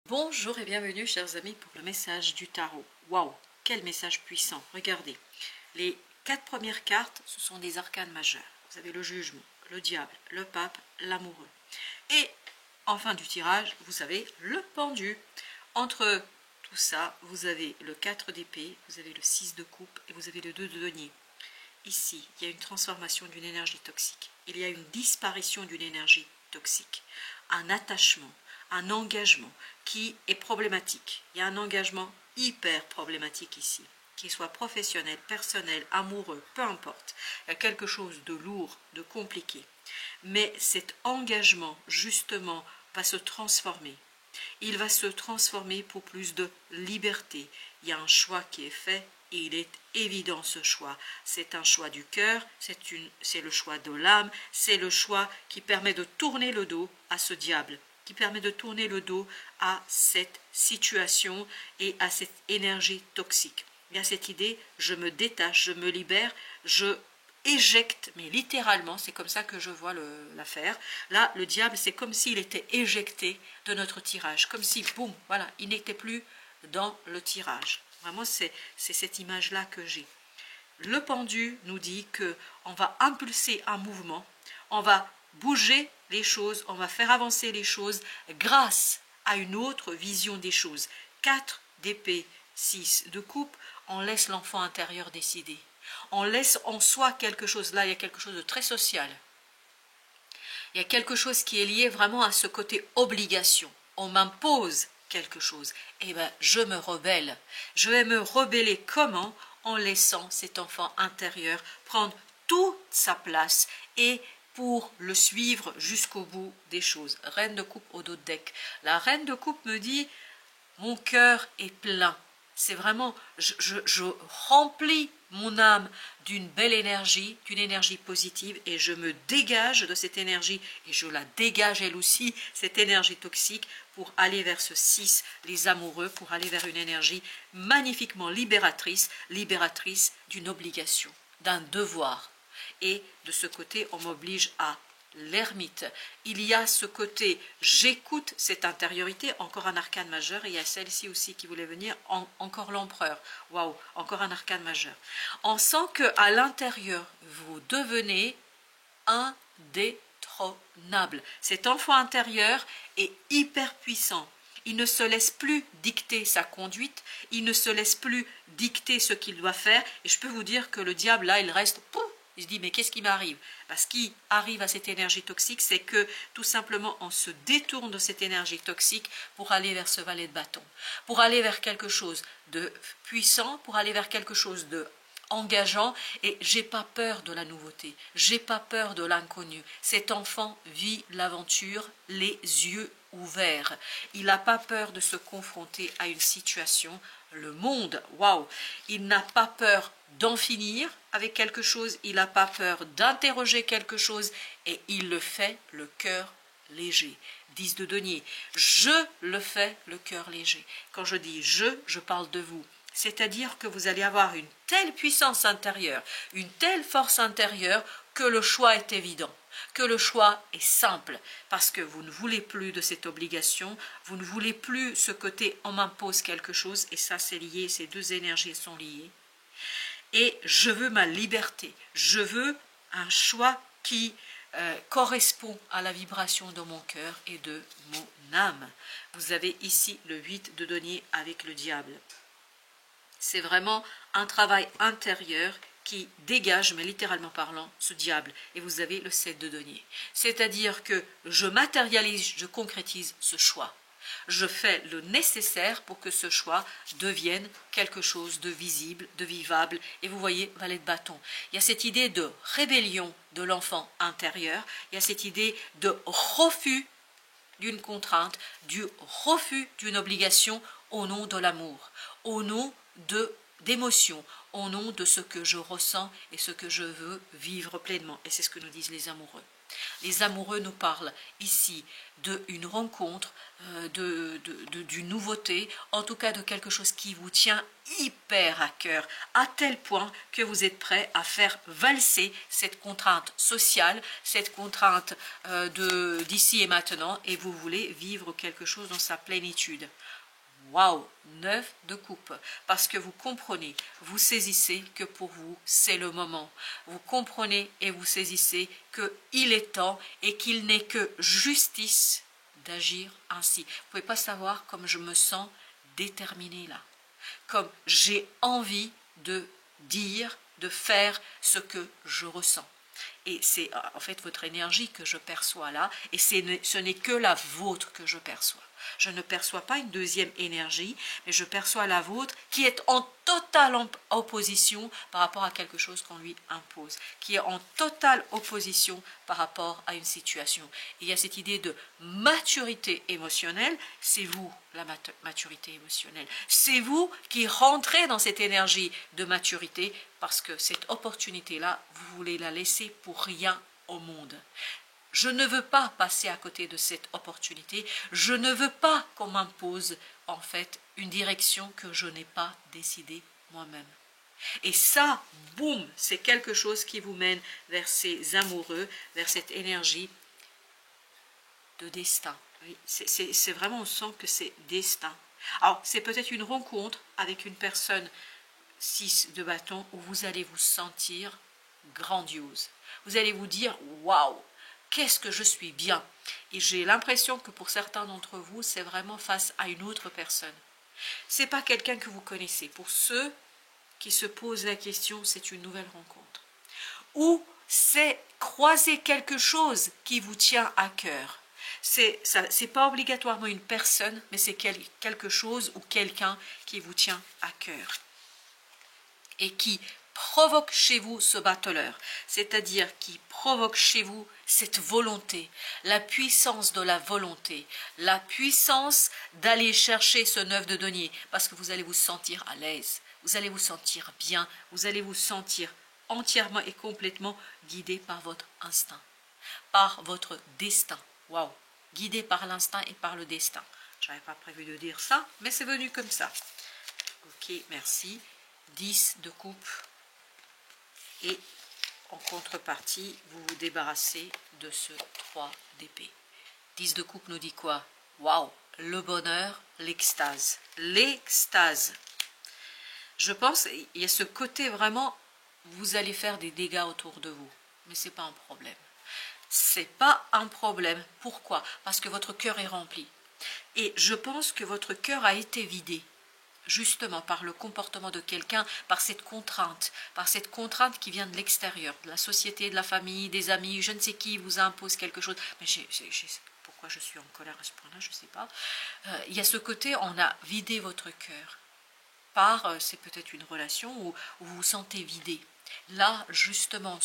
Bonjour et bienvenue chers amis pour le message du tarot. Waouh, quel message puissant. Regardez, les 4 premières cartes, ce sont des arcanes majeures. Vous avez le jugement, le diable, le pape, l'amoureux. Et en fin du tirage, vous avez le pendu. Entre tout ça, vous avez le 4 d'épée, vous avez le 6 de coupe et vous avez le 2 de denier. Ici, il y a une transformation d'une énergie toxique. Il y a une disparition d'une énergie toxique. Un attachement, un engagement qui est problématique. Il y a un engagement hyper problématique ici, qu'il soit professionnel, personnel, amoureux, peu importe. Il y a quelque chose de lourd, de compliqué. Mais cet engagement, justement, va se transformer. Il va se transformer pour plus de liberté. Il y a un choix qui est fait et il est évident ce choix. C'est un choix du cœur, c'est le choix de l'âme, c'est le choix qui permet de tourner le dos à ce diable, qui permet de tourner le dos à cette situation et à cette énergie toxique. Il y a cette idée, je me détache, je me libère, je éjecte, mais littéralement, c'est comme ça que je vois l'affaire. Là, le diable, c'est comme s'il était éjecté de notre tirage, comme si, boum, voilà, il n'était plus dans le tirage. Vraiment, c'est cette image-là que j'ai. Le pendu nous dit qu'on va impulser un mouvement, on va bouger les choses, on va faire avancer les choses grâce à une autre vision des choses. 4 d'épée, 6 de coupe, on laisse l'enfant intérieur décider. On laisse en soi quelque chose, là il y a quelque chose de très social. Il y a quelque chose qui est lié vraiment à ce côté obligation. On m'impose quelque chose. Eh bien, je me rebelle. Je vais me rebeller comment? En laissant cet enfant intérieur prendre toute sa place et pour le suivre jusqu'au bout des choses. Reine de coupe au dos de deck. La reine de coupe me dit, mon cœur est plein. C'est vraiment, je remplis mon âme d'une belle énergie, d'une énergie positive, et je me dégage de cette énergie, et je la dégage elle aussi, cette énergie toxique, pour aller vers ce 6, les amoureux, pour aller vers une énergie magnifiquement libératrice, libératrice d'une obligation, d'un devoir. Et de ce côté, on m'oblige à l'ermite. Il y a ce côté, j'écoute cette intériorité, encore un arcane majeur, et il y a celle-ci aussi qui voulait venir, encore l'empereur. Waouh, encore un arcane majeur. On sent qu'à l'intérieur, vous devenez indétrônable. Cet enfant intérieur est hyper puissant. Il ne se laisse plus dicter sa conduite, il ne se laisse plus dicter ce qu'il doit faire, et je peux vous dire que le diable, là, il reste... Il se dit, mais qu'est-ce qui m'arrive? Ce qui arrive à cette énergie toxique, c'est que tout simplement, on se détourne de cette énergie toxique pour aller vers ce valet de bâton, pour aller vers quelque chose de puissant, pour aller vers quelque chose de engageant, et j'ai pas peur de la nouveauté, j'ai pas peur de l'inconnu. Cet enfant vit l'aventure les yeux ouverts. Il n'a pas peur de se confronter à une situation, le monde, waouh, il n'a pas peur d'en finir avec quelque chose, il n'a pas peur d'interroger quelque chose, et il le fait le cœur léger. 10 de denier, je le fais le cœur léger. Quand je dis je parle de vous. C'est-à-dire que vous allez avoir une telle puissance intérieure, une telle force intérieure, que le choix est évident, que le choix est simple, parce que vous ne voulez plus de cette obligation, vous ne voulez plus ce côté on m'impose quelque chose, et ça c'est lié, ces deux énergies sont liées. Et je veux ma liberté, je veux un choix qui correspond à la vibration de mon cœur et de mon âme. Vous avez ici le 8 de denier avec le diable. C'est vraiment un travail intérieur qui dégage, mais littéralement parlant, ce diable. Et vous avez le 7 de denier. C'est-à-dire que je matérialise, je concrétise ce choix. Je fais le nécessaire pour que ce choix devienne quelque chose de visible, de vivable. Et vous voyez, valet de bâton. Il y a cette idée de rébellion de l'enfant intérieur. Il y a cette idée de refus d'une contrainte, du refus d'une obligation au nom de l'amour, au nom d'émotions, au nom de ce que je ressens et ce que je veux vivre pleinement. Et c'est ce que nous disent les amoureux. Les amoureux nous parlent ici d'une rencontre, d'une nouveauté, en tout cas de quelque chose qui vous tient hyper à cœur, à tel point que vous êtes prêt à faire valser cette contrainte sociale, cette contrainte d'ici et maintenant, et vous voulez vivre quelque chose dans sa plénitude. Waouh, 9 de coupe, parce que vous comprenez, vous saisissez que pour vous, c'est le moment. Vous comprenez et vous saisissez qu'il est temps et qu'il n'est que justice d'agir ainsi. Vous ne pouvez pas savoir comme je me sens déterminée là, comme j'ai envie de dire, de faire ce que je ressens. Et c'est en fait votre énergie que je perçois là, et ce n'est que la vôtre que je perçois. Je ne perçois pas une deuxième énergie, mais je perçois la vôtre qui est en totale opposition par rapport à quelque chose qu'on lui impose, qui est en totale opposition par rapport à une situation. Et il y a cette idée de maturité émotionnelle, c'est vous la maturité émotionnelle. C'est vous qui rentrez dans cette énergie de maturité parce que cette opportunité-là, vous voulez la laisser pour rien au monde. Je ne veux pas passer à côté de cette opportunité. Je ne veux pas qu'on m'impose, en fait, une direction que je n'ai pas décidée moi-même. Et ça, boum, c'est quelque chose qui vous mène vers ces amoureux, vers cette énergie de destin. Oui, c'est vraiment, on sent que c'est destin. Alors, c'est peut-être une rencontre avec une personne 6 de bâton où vous allez vous sentir grandiose. Vous allez vous dire, waouh, qu'est-ce que je suis bien. Et j'ai l'impression que pour certains d'entre vous, c'est vraiment face à une autre personne. Ce n'est pas quelqu'un que vous connaissez. Pour ceux qui se posent la question, c'est une nouvelle rencontre. Ou c'est croiser quelque chose qui vous tient à cœur. C'est pas obligatoirement une personne, mais c'est quelque chose ou quelqu'un qui vous tient à cœur. Et qui provoque chez vous ce battleur, c'est-à-dire qui provoque chez vous cette volonté, la puissance de la volonté, la puissance d'aller chercher ce 9 de denier, parce que vous allez vous sentir à l'aise, vous allez vous sentir bien, vous allez vous sentir entièrement et complètement guidé par votre instinct, par votre destin. Waouh, guidé par l'instinct et par le destin. Je n'avais pas prévu de dire ça, mais c'est venu comme ça. Ok, merci. 10 de coupe. Et en contrepartie, vous vous débarrassez de ce 3 d'épée. 10 de coupe nous dit quoi? Waouh, le bonheur, l'extase. L'extase. Je pense, il y a ce côté vraiment, vous allez faire des dégâts autour de vous. Mais ce n'est pas un problème. C'est pas un problème. Pourquoi? Parce que votre cœur est rempli. Et je pense que votre cœur a été vidé. Justement par le comportement de quelqu'un, par cette contrainte qui vient de l'extérieur, de la société, de la famille, des amis, je ne sais qui vous impose quelque chose. Mais pourquoi je suis en colère à ce point-là, je ne sais pas. Il y a ce côté, on a vidé votre cœur. C'est peut-être une relation où vous vous sentez vidé. Là, justement,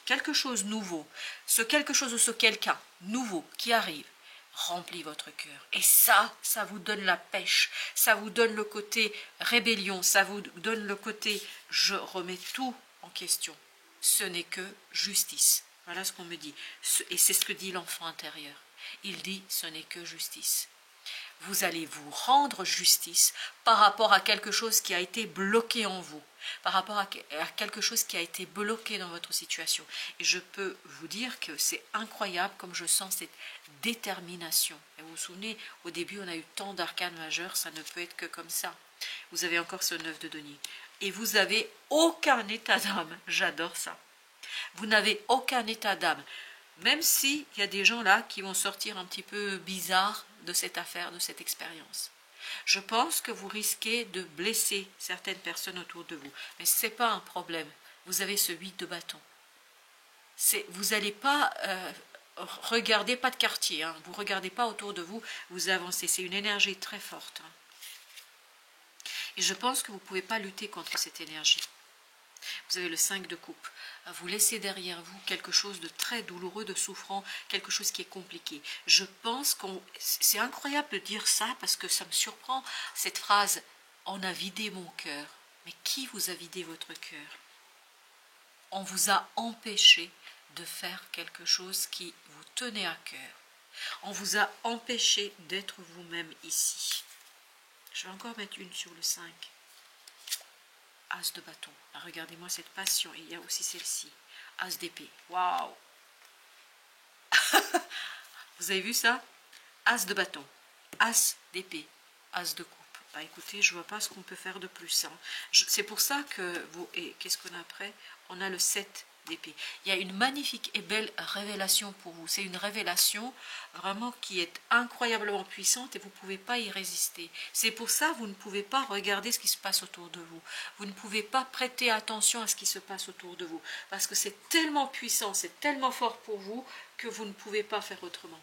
quelque chose nouveau, ce quelque chose ou ce quelqu'un nouveau qui arrive, remplit votre cœur. Et ça vous donne la pêche, ça vous donne le côté rébellion, ça vous donne le côté je remets tout en question. Ce n'est que justice. Voilà ce qu'on me dit. Et c'est ce que dit l'enfant intérieur. Il dit ce n'est que justice. Vous allez vous rendre justice par rapport à quelque chose qui a été bloqué en vous, par rapport à quelque chose qui a été bloqué dans votre situation. Et je peux vous dire que c'est incroyable comme je sens cette détermination. Et vous vous souvenez, au début, on a eu tant d'arcanes majeurs, ça ne peut être que comme ça. Vous avez encore ce 9 de denier. Et vous n'avez aucun état d'âme. J'adore ça. Vous n'avez aucun état d'âme. Même s'il y a des gens là qui vont sortir un petit peu bizarres de cette affaire, de cette expérience. Je pense que vous risquez de blesser certaines personnes autour de vous. Mais ce n'est pas un problème. Vous avez ce 8 de bâton. Vous n'allez pas regarder, pas de quartier. Hein. Vous ne regardez pas autour de vous, vous avancez. C'est une énergie très forte. Hein. Et je pense que vous ne pouvez pas lutter contre cette énergie. Vous avez le 5 de coupe. Vous laissez derrière vous quelque chose de très douloureux, de souffrant, quelque chose qui est compliqué. Je pense c'est incroyable de dire ça parce que ça me surprend, cette phrase « on a vidé mon cœur ». Mais qui vous a vidé votre cœur? On vous a empêché de faire quelque chose qui vous tenait à cœur. On vous a empêché d'être vous-même ici. Je vais encore mettre une sur le 5. As de bâton. Regardez-moi cette passion. Et il y a aussi celle-ci. As d'épée. Waouh! Vous avez vu ça? As de bâton. As d'épée. As de coupe. Bah écoutez, je vois pas ce qu'on peut faire de plus. Hein. C'est pour ça que vous... Et qu'est-ce qu'on a après? On a le 7 d'épée. Il y a une magnifique et belle révélation pour vous. C'est une révélation vraiment qui est incroyablement puissante et vous ne pouvez pas y résister. C'est pour ça que vous ne pouvez pas regarder ce qui se passe autour de vous. Vous ne pouvez pas prêter attention à ce qui se passe autour de vous. Parce que c'est tellement puissant, c'est tellement fort pour vous que vous ne pouvez pas faire autrement.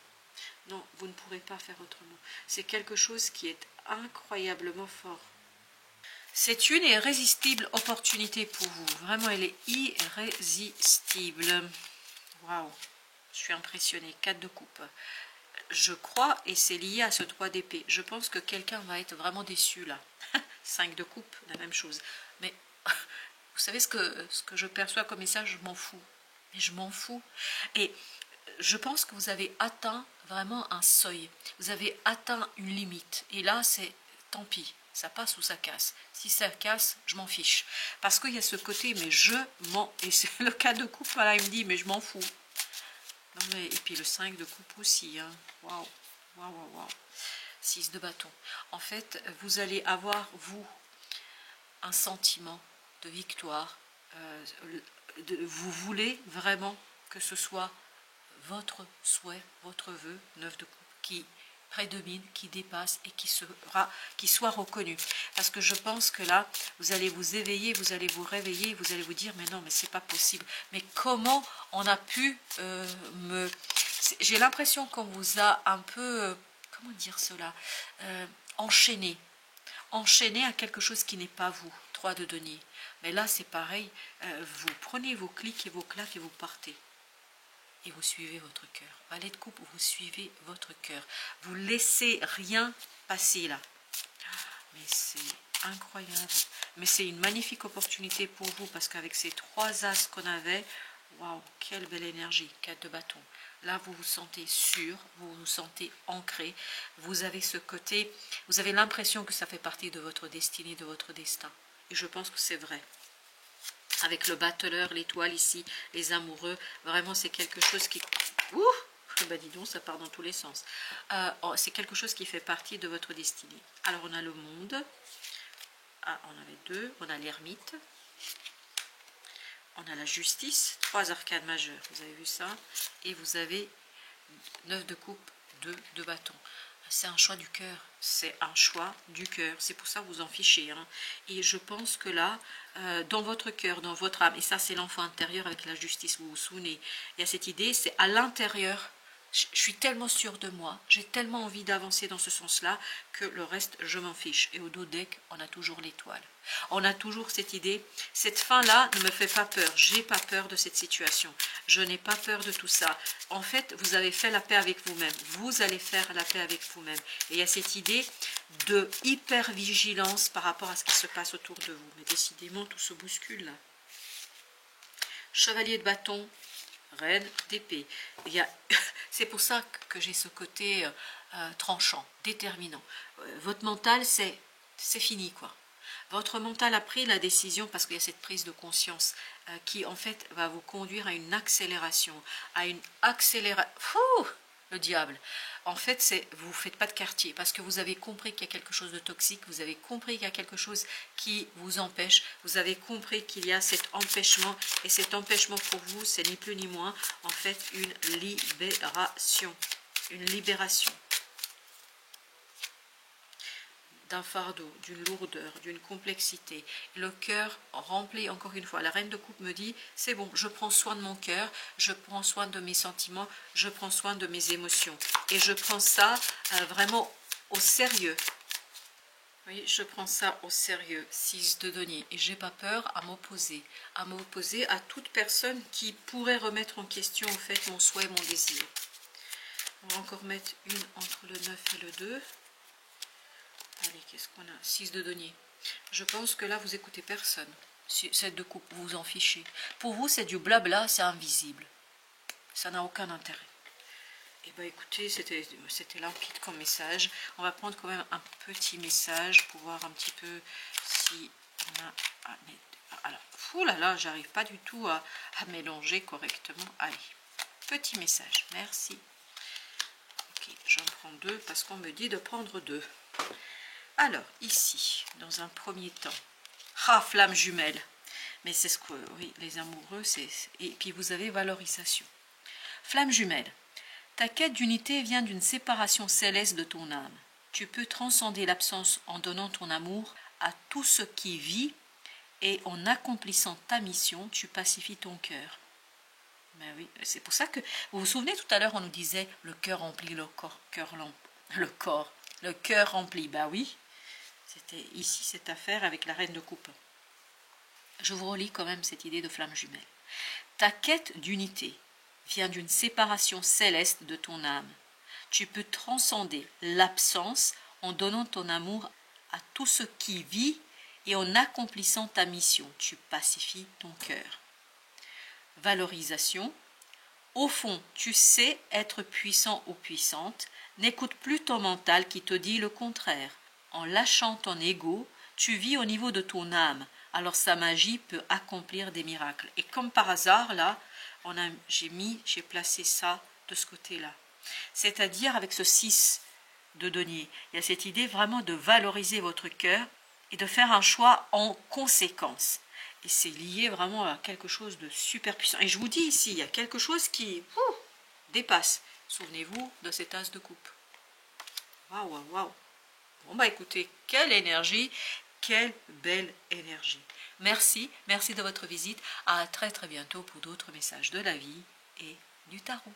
Non, vous ne pourrez pas faire autrement. C'est quelque chose qui est incroyablement fort. C'est une irrésistible opportunité pour vous. Vraiment, elle est irrésistible. Waouh, je suis impressionnée. 4 de coupe. Je crois, et c'est lié à ce 3 d'épée, je pense que quelqu'un va être vraiment déçu là. 5 de coupe, la même chose. Mais vous savez ce que je perçois comme message, je m'en fous. Mais je m'en fous. Et je pense que vous avez atteint vraiment un seuil. Vous avez atteint une limite. Et là, c'est tant pis. Ça passe ou ça casse. Si ça casse, je m'en fiche. Parce qu'il y a ce côté, mais je m'en... Et c'est le cas de coupe, voilà, il me dit, mais je m'en fous. Non mais, et puis le 5 de coupe aussi. Hein. Waouh, waouh, waouh, waouh. 6 de bâton. En fait, vous allez avoir, vous, un sentiment de victoire. Vous voulez vraiment que ce soit votre souhait, votre vœu, 9 de coupe, qui prédomine, qui dépasse et qui soit reconnu. Parce que je pense que là, vous allez vous éveiller, vous allez vous réveiller, vous allez vous dire, mais non, mais c'est pas possible. Mais comment on a pu me... J'ai l'impression qu'on vous a un peu, comment dire cela, enchaîné à quelque chose qui n'est pas vous, 3 de denier. Mais là, c'est pareil, vous prenez vos clics et vos claques et vous partez. Et vous suivez votre cœur. Valet de coupe, vous suivez votre cœur. Vous laissez rien passer là. Mais c'est incroyable. Mais c'est une magnifique opportunité pour vous parce qu'avec ces 3 as qu'on avait, waouh, quelle belle énergie, 4 de bâton. Là, vous vous sentez sûr, vous vous sentez ancré. Vous avez ce côté, vous avez l'impression que ça fait partie de votre destinée, de votre destin. Et je pense que c'est vrai. Avec le battleur, l'étoile ici, les amoureux, vraiment c'est quelque chose qui... Ouh, ben dis donc, ça part dans tous les sens. C'est quelque chose qui fait partie de votre destinée. Alors on a le monde, ah, on avait 2, on a l'ermite, on a la justice, 3 arcanes majeures, vous avez vu ça, et vous avez 9 de coupe, 2 de bâton. C'est un choix du cœur, c'est un choix du cœur, c'est pour ça que vous en fichez. Hein. Et je pense que là, dans votre cœur, dans votre âme, et ça c'est l'enfant intérieur avec la justice, vous vous souvenez, il y a cette idée, c'est à l'intérieur, je suis tellement sûre de moi, j'ai tellement envie d'avancer dans ce sens-là, que le reste, je m'en fiche. Et au dos deck, on a toujours l'étoile. On a toujours cette idée, cette fin-là ne me fait pas peur, j'ai pas peur de cette situation, je n'ai pas peur de tout ça. En fait, vous avez fait la paix avec vous-même, vous allez faire la paix avec vous-même. Et il y a cette idée de hyper-vigilance par rapport à ce qui se passe autour de vous. Mais décidément, tout se bouscule là. Chevalier de bâton, reine d'épée. C'est pour ça que j'ai ce côté tranchant, déterminant. Votre mental, c'est fini quoi. Votre mental a pris la décision parce qu'il y a cette prise de conscience qui en fait va vous conduire à une accélération, le diable. En fait, vous ne faites pas de quartier parce que vous avez compris qu'il y a quelque chose de toxique, vous avez compris qu'il y a quelque chose qui vous empêche, vous avez compris qu'il y a cet empêchement et cet empêchement pour vous, c'est ni plus ni moins en fait une libération. Une libération d'un fardeau, d'une lourdeur, d'une complexité. Le cœur rempli, encore une fois, la reine de coupe me dit, c'est bon, je prends soin de mon cœur, je prends soin de mes sentiments, je prends soin de mes émotions. Et je prends ça vraiment au sérieux. Oui, je prends ça au sérieux, 6 de denier. Et j'ai pas peur à m'opposer à toute personne qui pourrait remettre en question, en fait, mon souhait, mon désir. On va encore mettre une entre le 9 et le 2. Allez, qu'est-ce qu'on a? 6 de denier. Je pense que là, vous écoutez personne. 7 de coupe, vous vous en fichez. Pour vous, c'est du blabla, c'est invisible. ça n'a aucun intérêt. Et bien écoutez, c'était limpide comme message. On va prendre quand même un petit message pour voir un petit peu si on a... alors, fou là là, j'arrive pas du tout à mélanger correctement. Allez, petit message, merci. Ok, j'en prends 2 parce qu'on me dit de prendre 2. Alors, ici, dans un premier temps, flamme jumelle. Mais c'est ce que, oui, les amoureux, c'est... Et puis vous avez valorisation. Flamme jumelle. Ta quête d'unité vient d'une séparation céleste de ton âme. Tu peux transcender l'absence en donnant ton amour à tout ce qui vit et en accomplissant ta mission, tu pacifies ton cœur. Ben oui, c'est pour ça que, vous vous souvenez tout à l'heure, on nous disait le cœur remplit le corps, le cœur rempli, ben oui, c'était ici cette affaire avec la reine de coupe. Je vous relis quand même cette idée de flamme jumelle. Ta quête d'unité vient d'une séparation céleste de ton âme. Tu peux transcender l'absence en donnant ton amour à tout ce qui vit et en accomplissant ta mission. Tu pacifies ton cœur. Valorisation. Au fond, tu sais être puissant ou puissante. N'écoute plus ton mental qui te dit le contraire. En lâchant ton ego, tu vis au niveau de ton âme. Alors sa magie peut accomplir des miracles. Et comme par hasard, là, j'ai placé ça de ce côté-là. C'est-à-dire avec ce 6 de denier. Il y a cette idée vraiment de valoriser votre cœur et de faire un choix en conséquence. Et c'est lié vraiment à quelque chose de super puissant. Et je vous dis ici, il y a quelque chose qui dépasse. Souvenez-vous de cet as de coupe. Waouh, waouh, waouh. Bon bah écoutez, quelle énergie, quelle belle énergie. Merci de votre visite. À très très bientôt pour d'autres messages de la vie et du tarot.